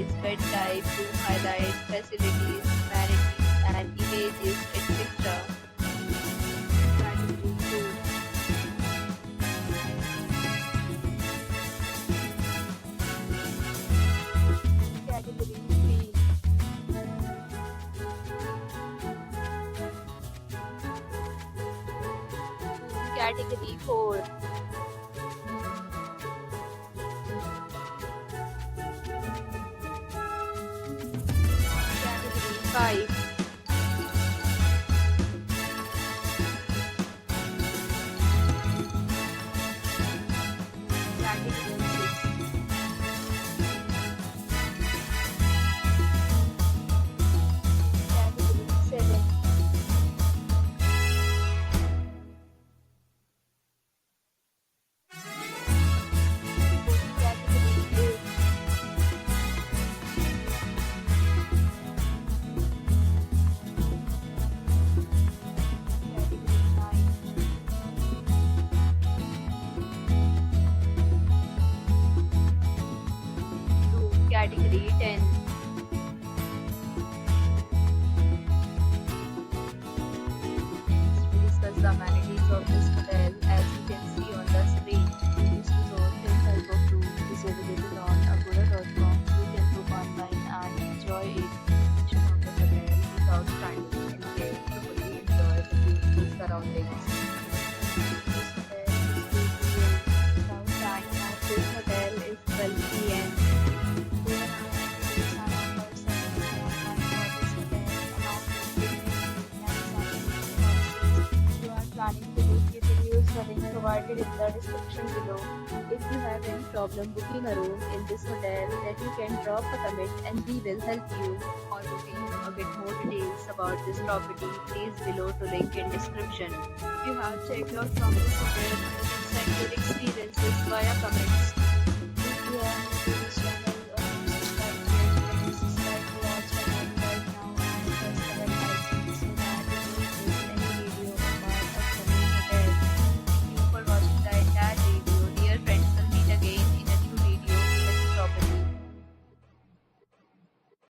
size, bed type, room highlight, facilities, amenities, and images, etc. Category 2. Category 3. Category 4. Category 5. Category 6. Category 7. Category 8. Category 9. Category 10. We discuss the amenities of this hotel. As you can see on the screen, this resort can help of room is available on agoda.com. You can book online and enjoy it. Of the hotel without standing in queue to fully enjoy the beautiful surroundings. This hotel is 2 p.m. Now time of this hotel is 12 p.m. There are activities and offers available online for this hotel along with premium and sanitary policies. If you are planning to book, you can use the link provided in the description below. If you have any problem booking a room in this hotel, then you can drop a comment and we will help you. For booking or get more details about this property, please below to link in description. If you have checked out from this hotel, you can send your experiences via comments.